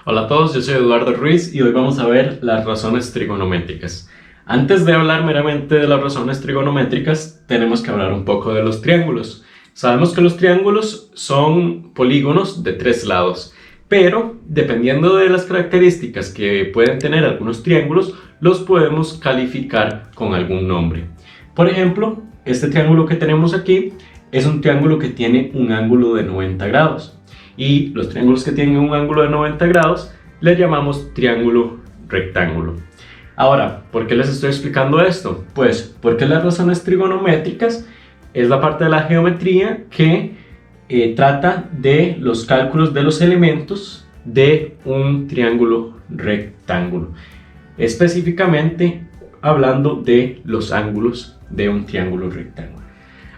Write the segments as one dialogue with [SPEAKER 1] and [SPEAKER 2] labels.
[SPEAKER 1] Hola a todos, yo soy Eduardo Ruiz y hoy vamos a ver las razones trigonométricas. Antes de hablar meramente de las razones trigonométricas, tenemos que hablar un poco de los triángulos. Sabemos que los triángulos son polígonos de tres lados, pero dependiendo de las características que pueden tener algunos triángulos, los podemos calificar con algún nombre. Por ejemplo, este triángulo que tenemos aquí es un triángulo que tiene un ángulo de 90 grados. Y los triángulos que tienen un ángulo de 90 grados le llamamos triángulo rectángulo. Ahora, ¿por qué les estoy explicando esto? Pues porque las razones trigonométricas es la parte de la geometría que trata de los cálculos de los elementos de un triángulo rectángulo. Específicamente hablando de los ángulos de un triángulo rectángulo.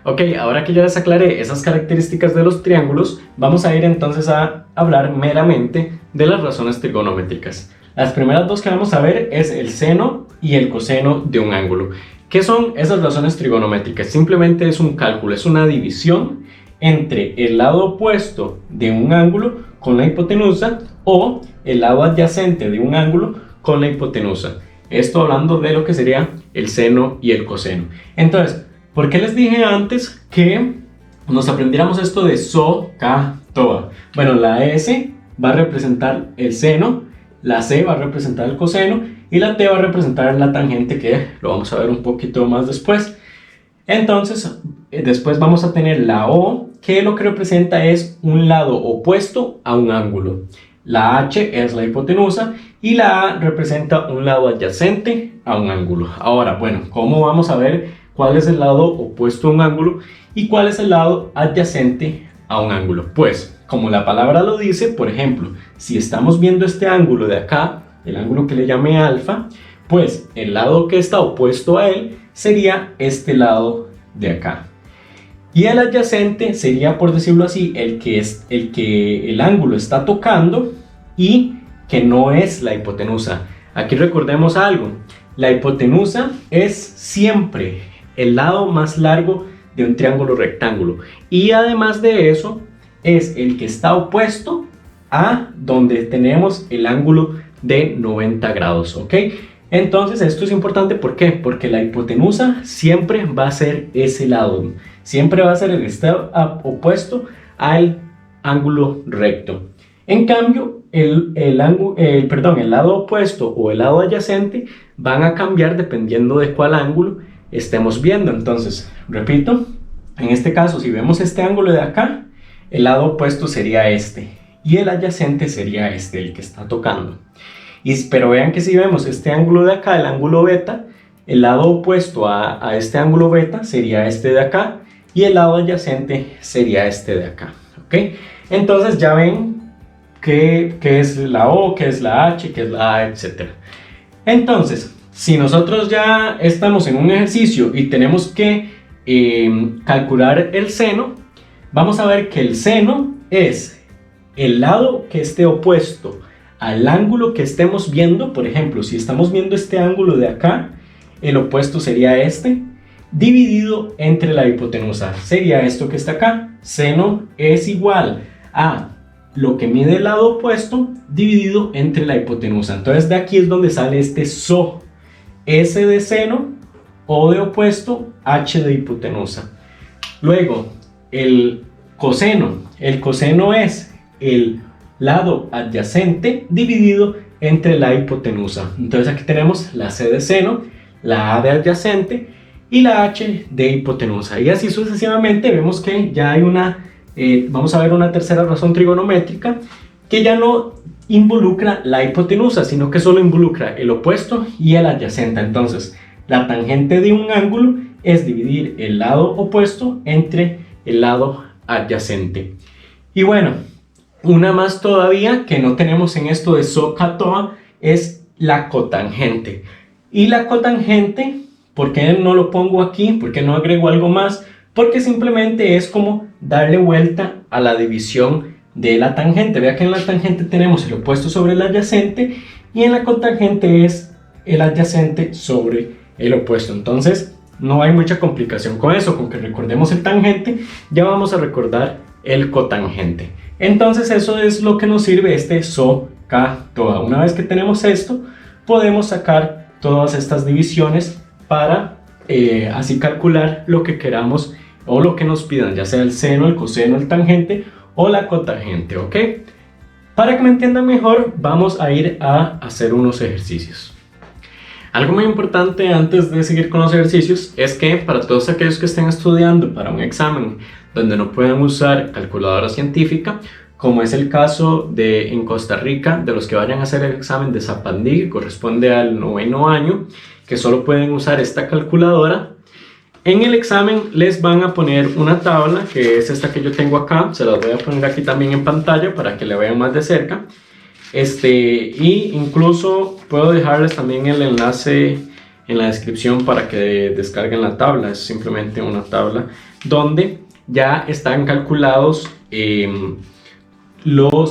[SPEAKER 1] Ok, ahora que ya les aclaré esas características de los triángulos, vamos a ir entonces a hablar meramente de las razones trigonométricas. Las primeras dos que vamos a ver es el seno y el coseno de un ángulo. ¿Qué son esas razones trigonométricas? Simplemente es un cálculo, es una división entre el lado opuesto de un ángulo con la hipotenusa o el lado adyacente de un ángulo con la hipotenusa. Esto hablando de lo que sería el seno y el coseno. Entonces, ¿por qué les dije antes que nos aprendiéramos esto de so, ka, toa? Bueno, la S va a representar el seno, la C va a representar el coseno y la T va a representar la tangente, que lo vamos a ver un poquito más después. Entonces, después vamos a tener la O, que lo que representa es un lado opuesto a un ángulo. La H es la hipotenusa y la A representa un lado adyacente a un ángulo. Ahora, bueno, ¿cómo vamos a ver cuál es el lado opuesto a un ángulo y cuál es el lado adyacente a un ángulo? Pues, como la palabra lo dice, por ejemplo, si estamos viendo este ángulo de acá, el ángulo que le llamé alfa, pues el lado que está opuesto a él sería este lado de acá. Y el adyacente sería, por decirlo así, el que el ángulo está tocando y que no es la hipotenusa. Aquí recordemos algo, la hipotenusa es siempre el lado más largo de un triángulo rectángulo y además de eso es el que está opuesto a donde tenemos el ángulo de 90 grados, ¿ok? Entonces esto es importante, ¿por qué? Porque la hipotenusa siempre va a ser ese lado, siempre va a ser el que está opuesto al ángulo recto. En cambio, el lado opuesto o el lado adyacente van a cambiar dependiendo de cuál ángulo estemos viendo. Entonces, repito, en este caso, si vemos este ángulo de acá, el lado opuesto sería este y el adyacente sería este, el que está tocando. Pero vean que si vemos este ángulo de acá, el ángulo beta, el lado opuesto a este ángulo beta sería este de acá y el lado adyacente sería este de acá, ¿ok? Entonces ya ven qué es la O, qué es la H, qué es la A, etc. Entonces, si nosotros ya estamos en un ejercicio y tenemos que calcular el seno, vamos a ver que el seno es el lado que esté opuesto al ángulo que estemos viendo. Por ejemplo, si estamos viendo este ángulo de acá, el opuesto sería este, dividido entre la hipotenusa. Sería esto que está acá. Seno es igual a lo que mide el lado opuesto dividido entre la hipotenusa. Entonces de aquí es donde sale este SO. S de seno, O de opuesto, H de hipotenusa. Luego, el coseno. El coseno es el lado adyacente dividido entre la hipotenusa. Entonces aquí tenemos la C de seno, la A de adyacente y la H de hipotenusa. Y así sucesivamente vemos que ya hay vamos a ver una tercera razón trigonométrica que ya no involucra la hipotenusa, sino que solo involucra el opuesto y el adyacente. Entonces, la tangente de un ángulo es dividir el lado opuesto entre el lado adyacente. Y bueno, una más todavía que no tenemos en esto de so, ka, toa es la cotangente. Y la cotangente, ¿por qué no lo pongo aquí? ¿Por qué no agrego algo más? Porque simplemente es como darle vuelta a la división de la tangente. Vea que en la tangente tenemos el opuesto sobre el adyacente y en la cotangente es el adyacente sobre el opuesto. Entonces no hay mucha complicación con eso. Con que recordemos el tangente ya vamos a recordar el cotangente. Entonces eso es lo que nos sirve este so, acá toda. Una vez que tenemos esto, podemos sacar todas estas divisiones para así calcular lo que queramos o lo que nos pidan, ya sea el seno, el coseno, el tangente o la cotangente, ¿ok? Para que me entiendan mejor, vamos a ir a hacer unos ejercicios. Algo muy importante antes de seguir con los ejercicios es que para todos aquellos que estén estudiando para un examen donde no puedan usar calculadora científica, como es el caso de en Costa Rica, de los que vayan a hacer el examen de Zapandí, que corresponde al 9º año, que solo pueden usar esta calculadora, en el examen les van a poner una tabla, que es esta que yo tengo acá, se las voy a poner aquí también en pantalla para que la vean más de cerca. Y incluso puedo dejarles también el enlace en la descripción para que descarguen la tabla. Es simplemente una tabla donde ya están calculados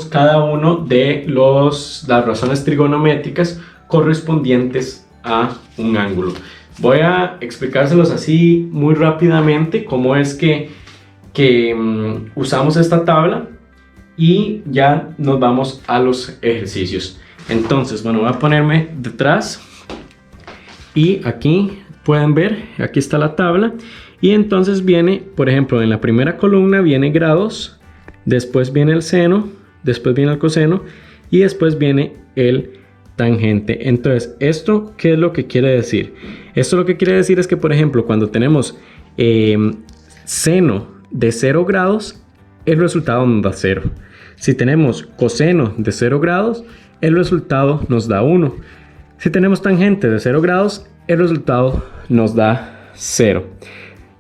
[SPEAKER 1] cada uno de las razones trigonométricas correspondientes a un ángulo. Voy a explicárselos así muy rápidamente cómo es que usamos esta tabla y ya nos vamos a los ejercicios. Entonces, bueno, voy a ponerme detrás y aquí pueden ver, aquí está la tabla y entonces viene, por ejemplo, en la primera columna viene grados, después viene el seno, después viene el coseno y después viene el tangente. Entonces, ¿esto qué es lo que quiere decir? Esto lo que quiere decir es que, por ejemplo, cuando tenemos seno de 0 grados, el resultado nos da 0. Si tenemos coseno de 0 grados, el resultado nos da 1. Si tenemos tangente de 0 grados, el resultado nos da 0.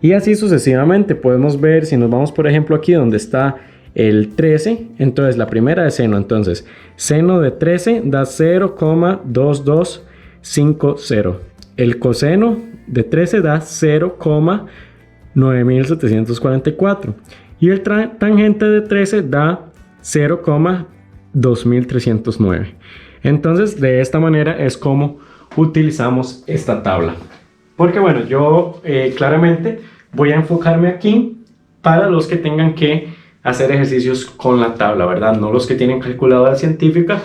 [SPEAKER 1] Y así sucesivamente. Podemos ver, si nos vamos por ejemplo aquí donde está el 13, entonces la primera de seno, entonces seno de 13 da 0,2250. El coseno de 13 da 0,9744 y el tangente de 13 da 0,2309. Entonces de esta manera es como utilizamos esta tabla, porque bueno, yo claramente voy a enfocarme aquí para los que tengan que hacer ejercicios con la tabla, ¿verdad? No los que tienen calculadora científica,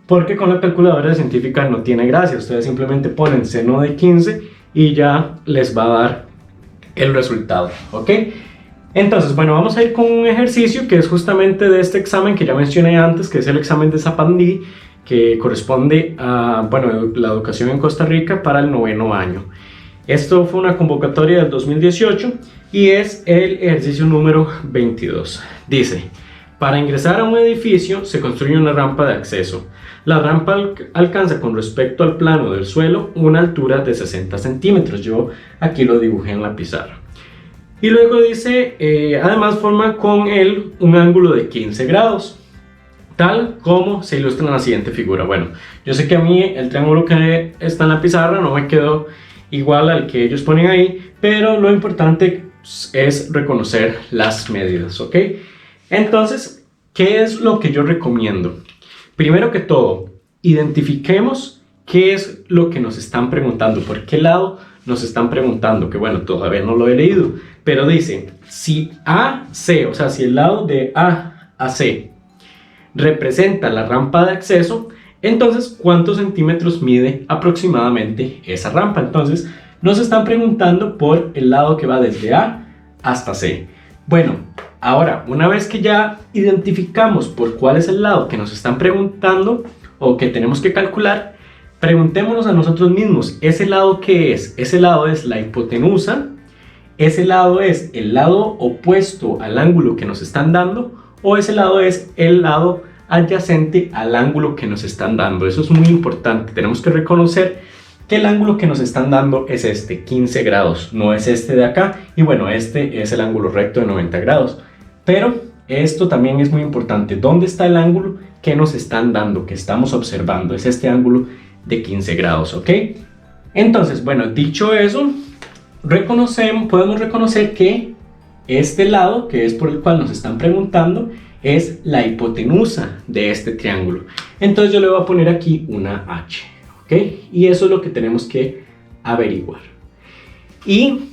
[SPEAKER 1] porque con la calculadora científica no tiene gracia. Ustedes simplemente ponen seno de 15 y ya les va a dar el resultado, ¿ok? Entonces, bueno, vamos a ir con un ejercicio que es justamente de este examen que ya mencioné antes, que es el examen de Zapandí, que corresponde a, bueno, la educación en Costa Rica para el 9º año. Esto fue una convocatoria del 2018 y es el ejercicio número 22. Dice, para ingresar a un edificio se construye una rampa de acceso. La rampa alcanza con respecto al plano del suelo una altura de 60 centímetros. Yo aquí lo dibujé en la pizarra. Y luego dice, además forma con él un ángulo de 15 grados, tal como se ilustra en la siguiente figura. Bueno, yo sé que a mí el triángulo que está en la pizarra no me quedó igual al que ellos ponen ahí, pero lo importante es reconocer las medidas, ¿ok? Entonces, ¿qué es lo que yo recomiendo? Primero que todo, identifiquemos qué es lo que nos están preguntando, por qué lado nos están preguntando, que bueno, todavía no lo he leído, pero dice, si AC, o sea, si el lado de A a C representa la rampa de acceso, entonces, ¿cuántos centímetros mide aproximadamente esa rampa? Entonces, nos están preguntando por el lado que va desde A hasta C. Bueno, ahora, una vez que ya identificamos por cuál es el lado que nos están preguntando o que tenemos que calcular, preguntémonos a nosotros mismos, ¿ese lado qué es? ¿Ese lado es la hipotenusa? ¿Ese lado es el lado opuesto al ángulo que nos están dando? ¿O ese lado es el lado adyacente al ángulo que nos están dando? Eso es muy importante. Tenemos que reconocer que el ángulo que nos están dando es este, 15 grados, no es este de acá. Y bueno, este es el ángulo recto de 90 grados. Pero esto también es muy importante. ¿Dónde está el ángulo que nos están dando, que estamos observando? Es este ángulo de 15 grados, ¿ok? Entonces, bueno, dicho eso, podemos reconocer que este lado, que es por el cual nos están preguntando, es la hipotenusa de este triángulo. Entonces yo le voy a poner aquí una H, ¿ok? Y eso es lo que tenemos que averiguar. ¿Y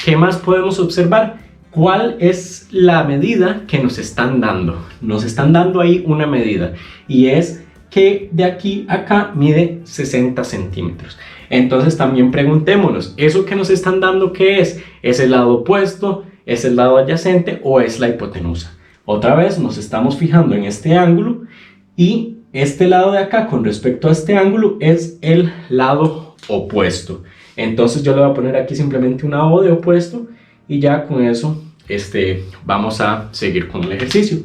[SPEAKER 1] qué más podemos observar? ¿Cuál es la medida que nos están dando? Nos están dando ahí una medida y es que de aquí a acá mide 60 centímetros. Entonces también preguntémonos, ¿eso que nos están dando qué es? ¿Es el lado opuesto? ¿Es el lado adyacente? ¿O es la hipotenusa? Otra vez nos estamos fijando en este ángulo y este lado de acá con respecto a este ángulo es el lado opuesto. Entonces yo le voy a poner aquí simplemente una O de opuesto y ya con eso vamos a seguir con el ejercicio.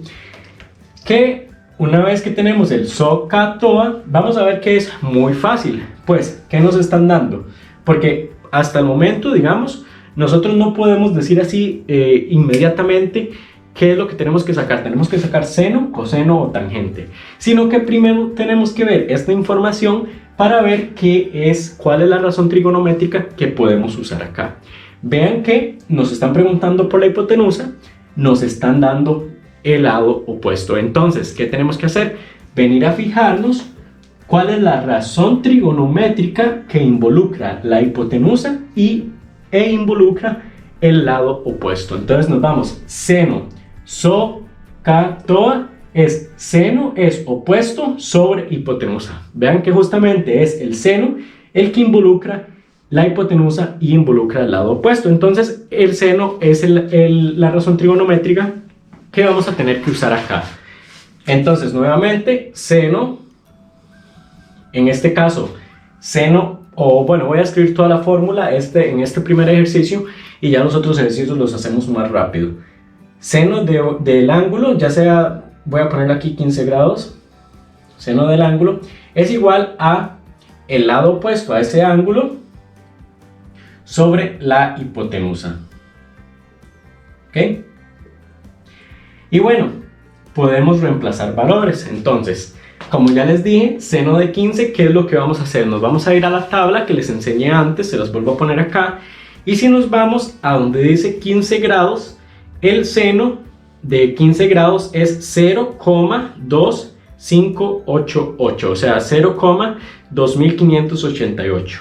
[SPEAKER 1] Que una vez que tenemos el SOHCAHTOA, vamos a ver que es muy fácil. Pues, ¿qué nos están dando? Porque hasta el momento, digamos, nosotros no podemos decir así inmediatamente qué es lo que tenemos que sacar. Tenemos que sacar seno, coseno o tangente. Sino que primero tenemos que ver esta información para ver cuál es la razón trigonométrica que podemos usar acá. Vean que nos están preguntando por la hipotenusa, nos están dando el lado opuesto. Entonces, ¿qué tenemos que hacer? Venir a fijarnos cuál es la razón trigonométrica que involucra la hipotenusa e involucra el lado opuesto. Entonces nos vamos, seno, SOHCAHTOA es seno, es opuesto sobre hipotenusa. Vean que justamente es el seno el que involucra la hipotenusa y involucra el lado opuesto. Entonces el seno es la razón trigonométrica que vamos a tener que usar acá. Entonces nuevamente seno, en este caso seno, o bueno, voy a escribir toda la fórmula en este primer ejercicio y ya los otros ejercicios los hacemos más rápido. Seno del ángulo, ya sea, voy a ponerle aquí 15 grados, seno del ángulo es igual a el lado opuesto a ese ángulo sobre la hipotenusa. ¿Ok? Y bueno, podemos reemplazar valores. Entonces, como ya les dije, seno de 15, ¿qué es lo que vamos a hacer? Nos vamos a ir a la tabla que les enseñé antes, se las vuelvo a poner acá. Y si nos vamos a donde dice 15 grados, el seno de 15 grados es 0,2588, o sea, 0,2588.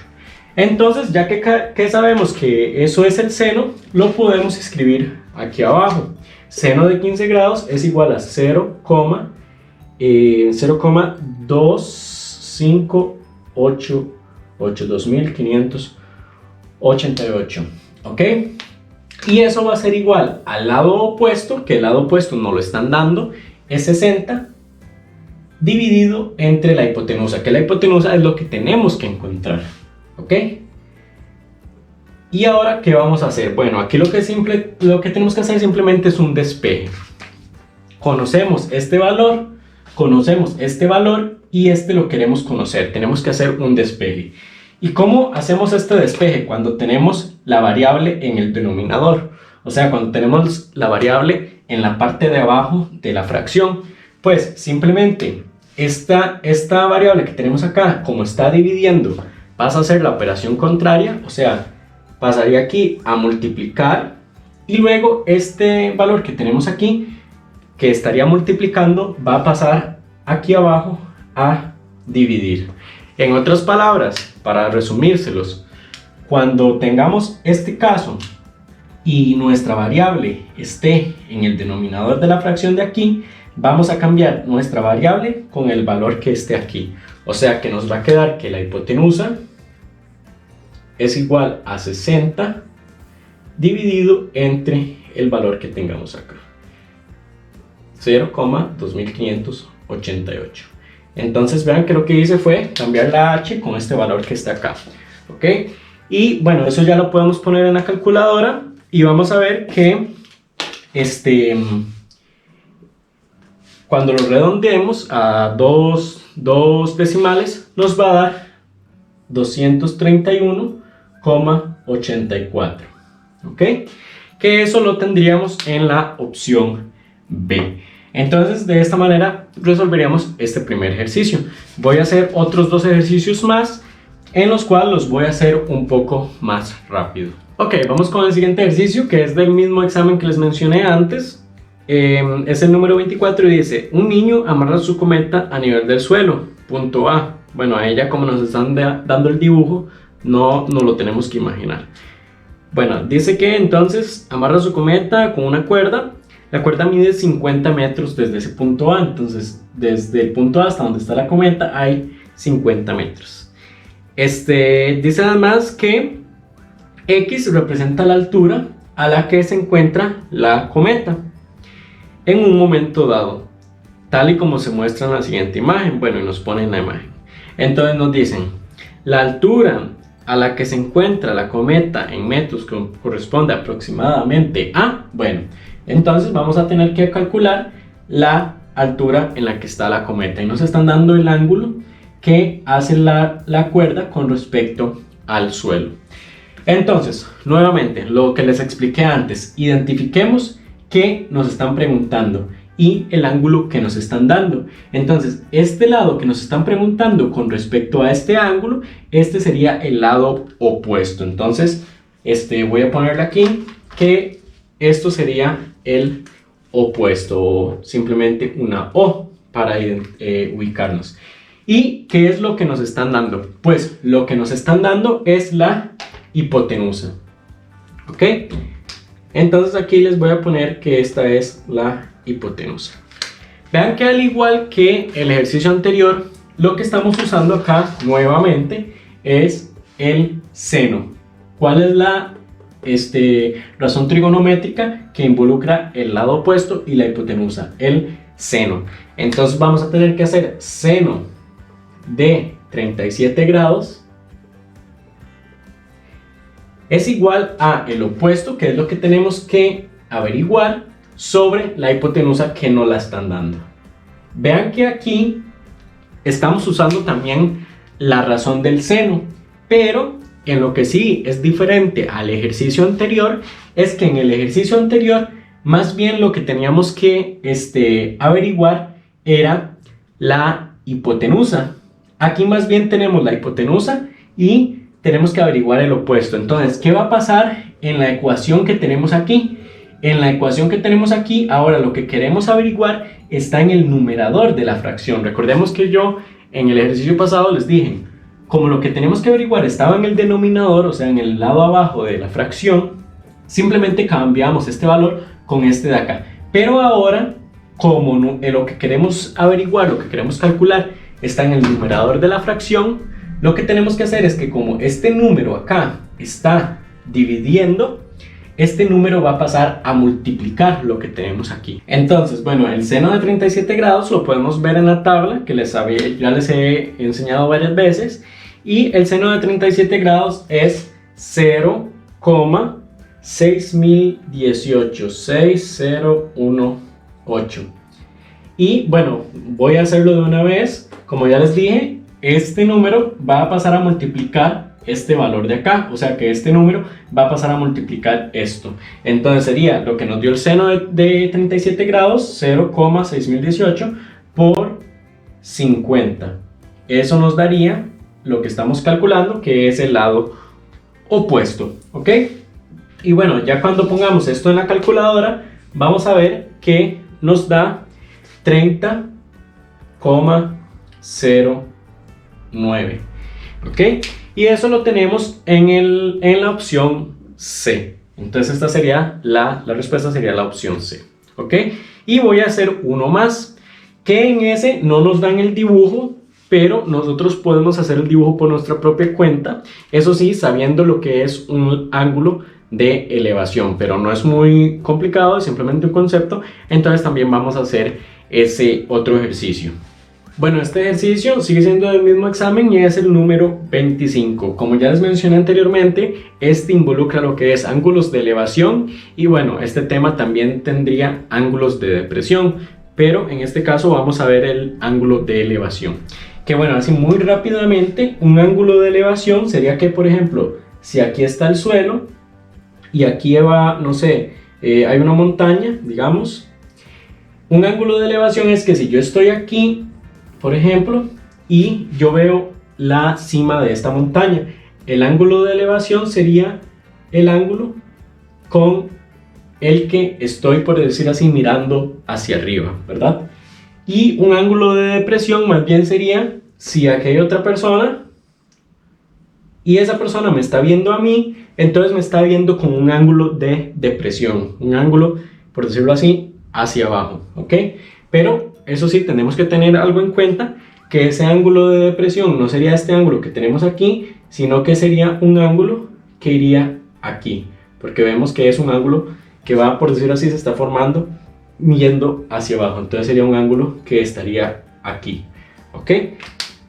[SPEAKER 1] Entonces, ya que sabemos que eso es el seno, lo podemos escribir aquí abajo. Seno de 15 grados es igual a 0,2588, 2588, ¿ok? Y eso va a ser igual al lado opuesto, que el lado opuesto nos lo están dando, es 60, dividido entre la hipotenusa, que la hipotenusa es lo que tenemos que encontrar, ¿ok? Y ahora, ¿qué vamos a hacer? Bueno, aquí lo que tenemos que hacer simplemente es un despeje. Conocemos este valor y lo queremos conocer. Tenemos que hacer un despeje. ¿Y cómo hacemos este despeje? Cuando tenemos la variable en el denominador. O sea, cuando tenemos la variable en la parte de abajo de la fracción. Pues simplemente esta variable que tenemos acá, como está dividiendo, pasa a ser la operación contraria. O sea, pasaría aquí a multiplicar y luego este valor que tenemos aquí, que estaría multiplicando, va a pasar aquí abajo a dividir. En otras palabras, para resumírselos, cuando tengamos este caso y nuestra variable esté en el denominador de la fracción de aquí, vamos a cambiar nuestra variable con el valor que esté aquí. O sea que nos va a quedar que la hipotenusa es igual a 60 dividido entre el valor que tengamos acá, 0,2588. Entonces vean que lo que hice fue cambiar la h con este valor que está acá, ¿ok? Y bueno, eso ya lo podemos poner en la calculadora y vamos a ver que cuando lo redondeemos a dos decimales nos va a dar 231,84, ¿ok? Que eso lo tendríamos en la opción B. Entonces, de esta manera resolveríamos este primer ejercicio. Voy a hacer otros dos ejercicios más, en los cuales los voy a hacer un poco más rápido. Ok, vamos con el siguiente ejercicio, que es del mismo examen que les mencioné antes. Es el número 24 y dice: un niño amarra su cometa a nivel del suelo, punto A. Bueno, a ella, como nos están dando el dibujo, no lo tenemos que imaginar. Bueno, dice que entonces amarra su cometa con una cuerda, La cuerda mide 50 metros desde ese punto A, entonces desde el punto A hasta donde está la cometa hay 50 metros. Dice además que X representa la altura a la que se encuentra la cometa en un momento dado, tal y como se muestra en la siguiente imagen. Bueno, y nos ponen la imagen. Entonces nos dicen, la altura a la que se encuentra la cometa en metros corresponde aproximadamente a, bueno, entonces vamos a tener que calcular la altura en la que está la cometa y nos están dando el ángulo que hace la cuerda con respecto al suelo. Entonces, nuevamente, lo que les expliqué antes, identifiquemos qué nos están preguntando y el ángulo que nos están dando. Entonces, este lado que nos están preguntando con respecto a este ángulo, este sería el lado opuesto. Entonces, voy a ponerle aquí que esto sería el opuesto, o simplemente una O para ubicarnos. ¿Y qué es lo que nos están dando? Pues lo que nos están dando es la hipotenusa. ¿Ok? Entonces aquí les voy a poner que esta es la hipotenusa. Vean que al igual que el ejercicio anterior, lo que estamos usando acá nuevamente es el seno. ¿Cuál es la razón trigonométrica que involucra el lado opuesto y la hipotenusa? El seno. Entonces vamos a tener que hacer seno de 37 grados es igual a el opuesto, que es lo que tenemos que averiguar, sobre la hipotenusa que nos la están dando. Vean que aquí estamos usando también la razón del seno, pero en lo que sí es diferente al ejercicio anterior es que en el ejercicio anterior más bien lo que teníamos que averiguar era la hipotenusa. Aquí más bien tenemos la hipotenusa y tenemos que averiguar el opuesto. Entonces, ¿qué va a pasar en la ecuación que tenemos aquí? En la ecuación que tenemos aquí, ahora lo que queremos averiguar está en el numerador de la fracción. Recordemos que yo en el ejercicio pasado les dije, como lo que tenemos que averiguar estaba en el denominador, o sea, en el lado abajo de la fracción, simplemente cambiamos este valor con este de acá. Pero ahora, como lo que queremos averiguar, lo que queremos calcular, está en el numerador de la fracción, lo que tenemos que hacer es que como este número acá está dividiendo, este número va a pasar a multiplicar lo que tenemos aquí. Entonces, bueno, el seno de 37 grados lo podemos ver en la tabla que ya les he enseñado varias veces. Y el seno de 37 grados es 0,6018, 6018. Y bueno, voy a hacerlo de una vez. Como ya les dije, este número va a pasar a multiplicar este valor de acá, o sea que este número va a pasar a multiplicar esto. Entonces sería lo que nos dio el seno de 37 grados, 0,6018 por 50. Eso nos daría lo que estamos calculando, que es el lado opuesto, ¿ok? Y bueno, ya cuando pongamos esto en la calculadora, vamos a ver que nos da 30,09, ¿ok? Y eso lo tenemos en la opción C. Entonces esta sería la respuesta sería la opción C, ¿ok? Y voy a hacer uno más, que en ese no nos dan el dibujo, pero nosotros podemos hacer el dibujo por nuestra propia cuenta, eso sí, sabiendo lo que es un ángulo de elevación, pero no es muy complicado, es simplemente un concepto. Entonces también vamos a hacer ese otro ejercicio. Bueno, este ejercicio sigue siendo del mismo examen y es el número 25. Como ya les mencioné anteriormente, este involucra lo que es ángulos de elevación y bueno, este tema también tendría ángulos de depresión, pero en este caso vamos a ver el ángulo de elevación. Que bueno, así muy rápidamente, un ángulo de elevación sería que, por ejemplo, si aquí está el suelo y aquí va, no sé, hay una montaña, digamos, un ángulo de elevación es que si yo estoy aquí, por ejemplo, y yo veo la cima de esta montaña, el ángulo de elevación sería el ángulo con el que estoy, por decir así, mirando hacia arriba, ¿verdad? Y un ángulo de depresión más bien sería si aquí hay otra persona y esa persona me está viendo a mí, entonces me está viendo con un ángulo de depresión, un ángulo, por decirlo así, hacia abajo, ¿ok? Pero eso sí, tenemos que tener algo en cuenta, que ese ángulo de depresión no sería este ángulo que tenemos aquí, sino que sería un ángulo que iría aquí, porque vemos que es un ángulo que va, por decirlo así, se está formando yendo hacia abajo, entonces sería un ángulo que estaría aquí, ¿ok?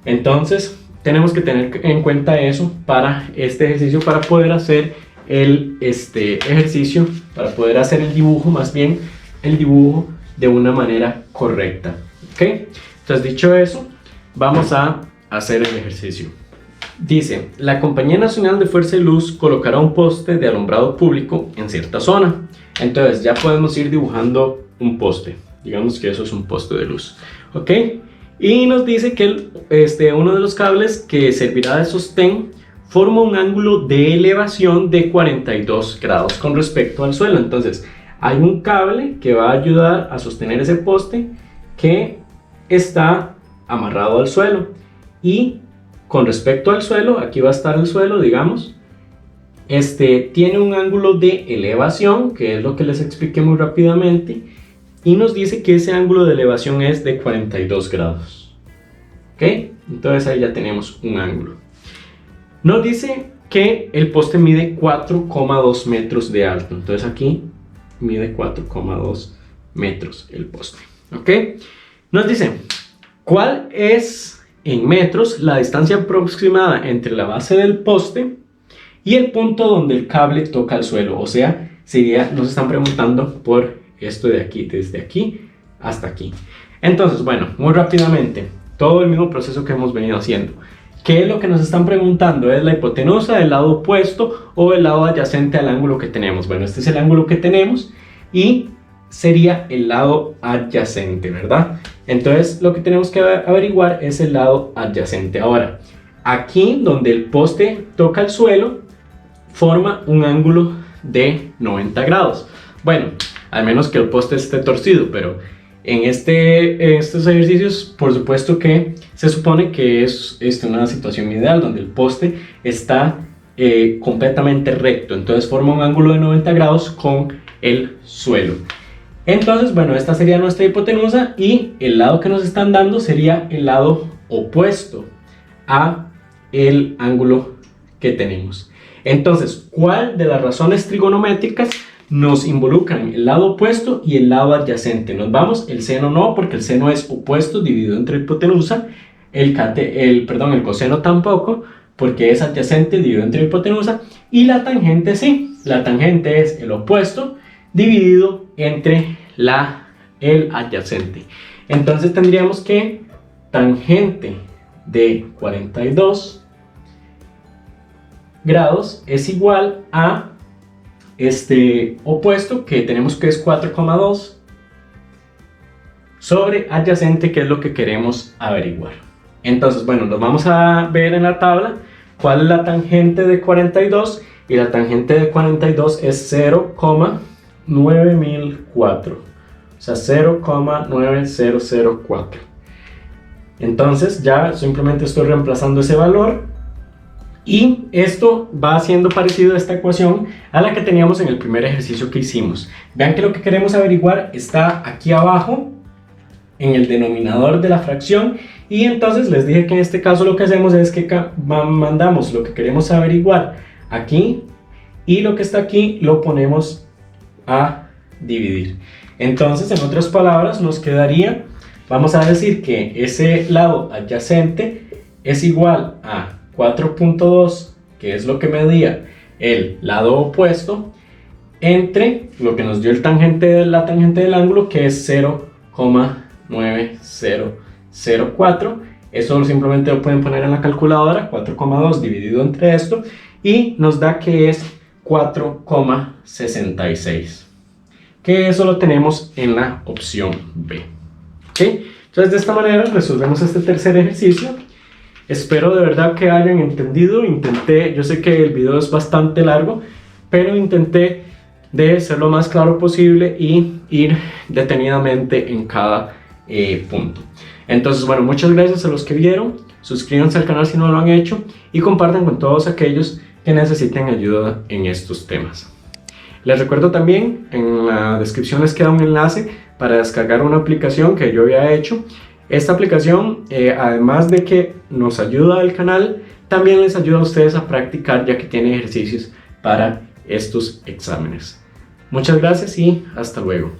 [SPEAKER 1] Entonces tenemos que tener en cuenta eso para este ejercicio, para poder hacer el ejercicio, para poder hacer el dibujo, más bien el dibujo de una manera correcta, ¿ok? Entonces, dicho eso, vamos a hacer el ejercicio. Dice, la Compañía Nacional de Fuerza y Luz colocará un poste de alumbrado público en cierta zona. Entonces ya podemos ir dibujando un poste, digamos que eso es un poste de luz, ¿ok? Y nos dice que uno de los cables que servirá de sostén forma un ángulo de elevación de 42 grados con respecto al suelo. Entonces hay un cable que va a ayudar a sostener ese poste que está amarrado al suelo, y con respecto al suelo, aquí va a estar el suelo, digamos, tiene un ángulo de elevación, que es lo que les expliqué muy rápidamente, y nos dice que ese ángulo de elevación es de 42 grados, ¿ok? Entonces ahí ya tenemos un ángulo. Nos dice que el poste mide 4,2 metros de alto, entonces aquí mide 4,2 metros el poste, ¿ok? Nos dice, ¿cuál es en metros la distancia aproximada entre la base del poste y el punto donde el cable toca el suelo? O sea, nos están preguntando por esto de aquí, desde aquí hasta aquí. Entonces, bueno, muy rápidamente, todo el mismo proceso que hemos venido haciendo. ¿Qué es lo que nos están preguntando? ¿Es la hipotenusa, el lado opuesto o el lado adyacente al ángulo que tenemos? Bueno, este es el ángulo que tenemos y sería el lado adyacente, ¿verdad? Entonces lo que tenemos que averiguar es el lado adyacente. Ahora, aquí donde el poste toca el suelo, forma un ángulo de 90 grados. Bueno, al menos que el poste esté torcido, pero en estos ejercicios, por supuesto que se supone que es una situación ideal donde el poste está completamente recto, entonces forma un ángulo de 90 grados con el suelo. Entonces, bueno, esta sería nuestra hipotenusa y el lado que nos están dando sería el lado opuesto a el ángulo que tenemos. Entonces, ¿cuál de las razones trigonométricas nos involucran el lado opuesto y el lado adyacente? Nos vamos, el seno no, porque el seno es opuesto dividido entre hipotenusa, el coseno tampoco, porque es adyacente dividido entre hipotenusa, y la tangente sí, la tangente es el opuesto dividido entre el adyacente. Entonces tendríamos que tangente de 42 grados es igual a este opuesto que tenemos que es 4,2 sobre adyacente, que es lo que queremos averiguar. Entonces, bueno, nos vamos a ver en la tabla cuál es la tangente de 42, y la tangente de 42 es 0,9004, o sea 0,9004. Entonces ya simplemente estoy reemplazando ese valor, y esto va siendo parecido a esta ecuación a la que teníamos en el primer ejercicio que hicimos. Vean que lo que queremos averiguar está aquí abajo en el denominador de la fracción, y entonces les dije que en este caso lo que hacemos es que mandamos lo que queremos averiguar aquí, y lo que está aquí lo ponemos a dividir. Entonces, en otras palabras, nos quedaría, vamos a decir que ese lado adyacente es igual a 4,2, que es lo que medía el lado opuesto, entre lo que nos dio la tangente del ángulo, que es 0,9004. Eso simplemente lo pueden poner en la calculadora, 4,2 dividido entre esto, y nos da que es 4,66, que eso lo tenemos en la opción B. ¿Okay? Entonces, de esta manera resolvemos este tercer ejercicio. Espero de verdad que hayan entendido. Yo sé que el video es bastante largo, pero intenté de ser lo más claro posible y ir detenidamente en cada punto. Entonces, bueno, muchas gracias a los que vieron. Suscríbanse al canal si no lo han hecho, y compartan con todos aquellos que necesiten ayuda en estos temas. Les recuerdo también, en la descripción les queda un enlace para descargar una aplicación que yo había hecho. Esta aplicación, además de que nos ayuda al canal, también les ayuda a ustedes a practicar, ya que tiene ejercicios para estos exámenes. Muchas gracias y hasta luego.